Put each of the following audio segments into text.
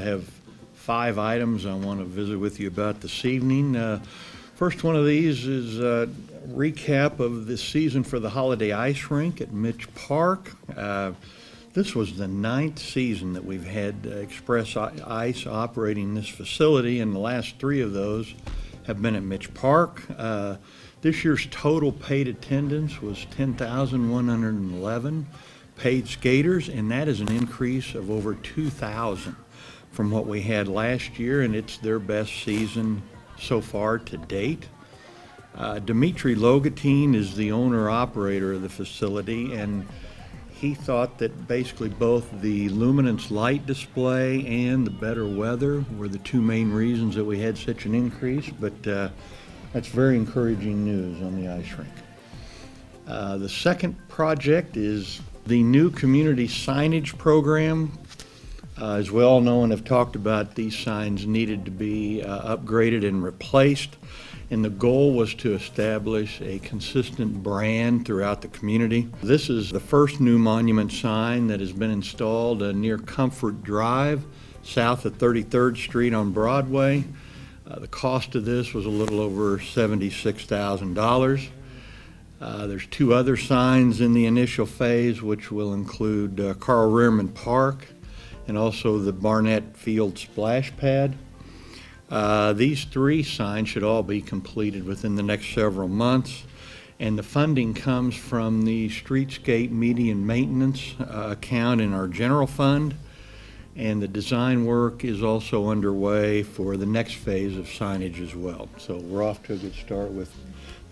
have 5 items I want to visit with you about this evening. First one of these is a recap of the season for the Holiday Ice Rink at Mitch Park. This was the 9th season that we've had Express Ice operating this facility, and the last 3 of those have been at Mitch Park. This year's total paid attendance was 10,111 paid skaters, and that is an increase of over 2,000 from what we had last year, and it's their best season so far to date. Dimitri Logatine is the owner-operator of the facility, and he thought that basically both the luminance light display and the better weather were the 2 main reasons that we had such an increase, but that's very encouraging news on the ice rink. The second project is the new community signage program. As we all know and have talked about, these signs needed to be upgraded and replaced, and the goal was to establish a consistent brand throughout the community. This is the first new monument sign that has been installed near Comfort Drive, south of 33rd Street on Broadway. The cost of this was a little over $76,000. There's 2 other signs in the initial phase, which will include Carl Rearman Park and also the Barnett Field splash pad. These 3 signs should all be completed within the next several months, and the funding comes from the Streetscape Median Maintenance account in our general fund, and the design work is also underway for the next phase of signage as well. So we're off to a good start with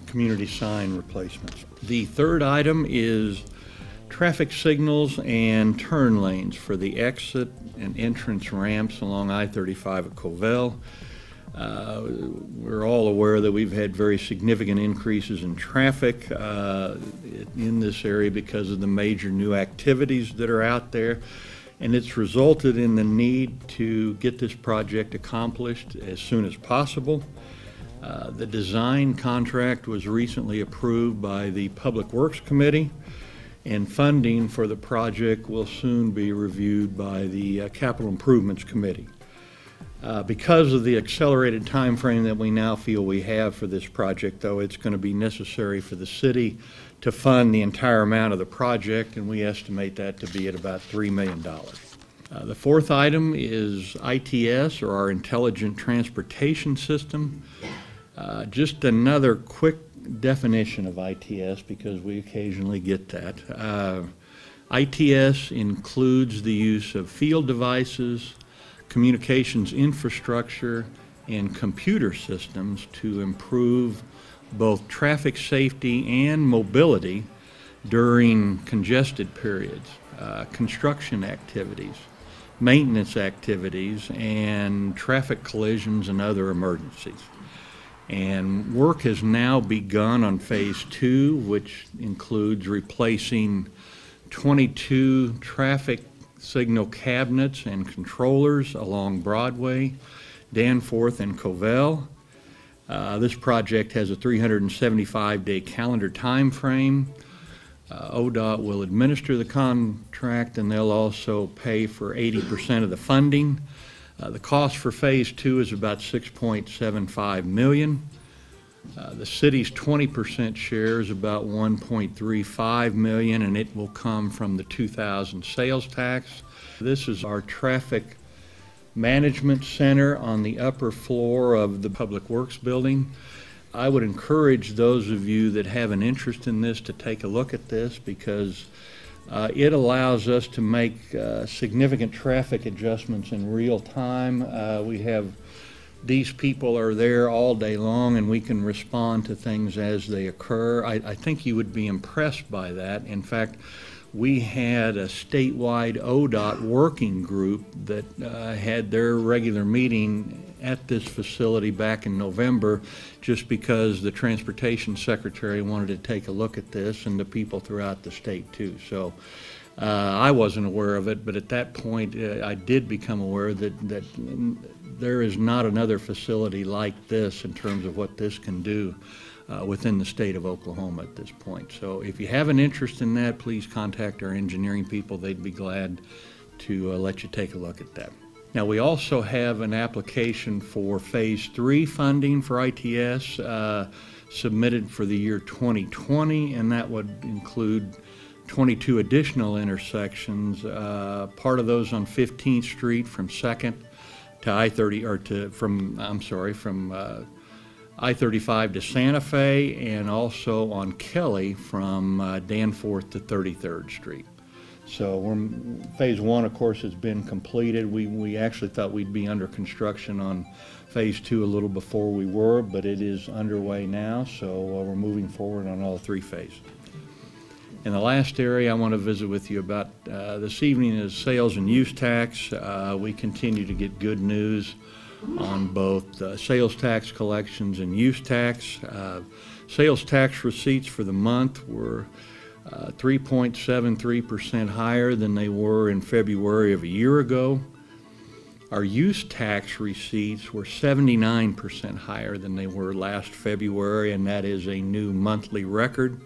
community sign replacements. The third item is traffic signals and turn lanes for the exit and entrance ramps along I-35 at Covell. We're all aware that we've had very significant increases in traffic in this area because of the major new activities that are out there, and it's resulted in the need to get this project accomplished as soon as possible. The design contract was recently approved by the Public Works Committee, and funding for the project will soon be reviewed by the Capital Improvements Committee. Because of the accelerated time frame that we now feel we have for this project, though, it's going to be necessary for the city to fund the entire amount of the project, and we estimate that to be at about $3 million. The fourth item is ITS, or our Intelligent Transportation System. Just another quick definition of ITS, because we occasionally get that. ITS includes the use of field devices, communications infrastructure, and computer systems to improve both traffic safety and mobility during congested periods, construction activities, maintenance activities, and traffic collisions and other emergencies. And work has now begun on phase 2, which includes replacing 22 traffic signal cabinets and controllers along Broadway, Danforth, and Covell. This project has a 375-day calendar time frame. ODOT will administer the contract, and they'll also pay for 80% of the funding. The cost for phase 2 is about $6.75 million. The city's 20% share is about $1.35 million, and it will come from the 2000 sales tax. This is our traffic management center on the upper floor of the Public Works building. I would encourage those of you that have an interest in this to take a look at this, because it allows us to make significant traffic adjustments in real time. These people are there all day long, and we can respond to things as they occur. I think you would be impressed by that. In fact, we had a statewide ODOT working group that had their regular meeting at this facility back in November, just because the transportation secretary wanted to take a look at this, and the people throughout the state too. So I wasn't aware of it, but at that point I did become aware that there is not another facility like this in terms of what this can do within the state of Oklahoma at this point. So if you have an interest in that, please contact our engineering people. They'd be glad to let you take a look at that. Now, we also have an application for Phase 3 funding for ITS submitted for the year 2020, and that would include 22 additional intersections, part of those on 15th Street from 2nd to I-30, or to, from I-35 to Santa Fe, and also on Kelly from Danforth to 33rd Street. So Phase 1, of course, has been completed. We actually thought we'd be under construction on Phase 2 a little before we were, but it is underway now, so we're moving forward on all 3 phases. And the last area I want to visit with you about this evening is sales and use tax. We continue to get good news on both sales tax collections and use tax. Sales tax receipts for the month were 3.73% higher than they were in February of a year ago. Our use tax receipts were 79% higher than they were last February, and that is a new monthly record.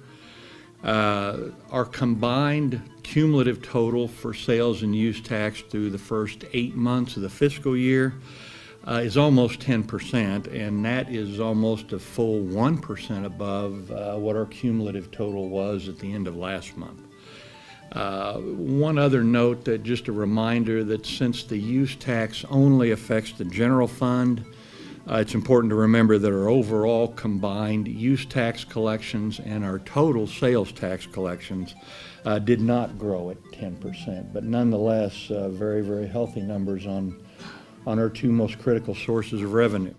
Our combined cumulative total for sales and use tax through the first 8 months of the fiscal year is almost 10%, and that is almost a full 1% above what our cumulative total was at the end of last month. One other note, that just a reminder that since the use tax only affects the general fund, it's important to remember that our overall combined use tax collections and our total sales tax collections did not grow at 10%, but nonetheless very, very healthy numbers on our 2 most critical sources of revenue.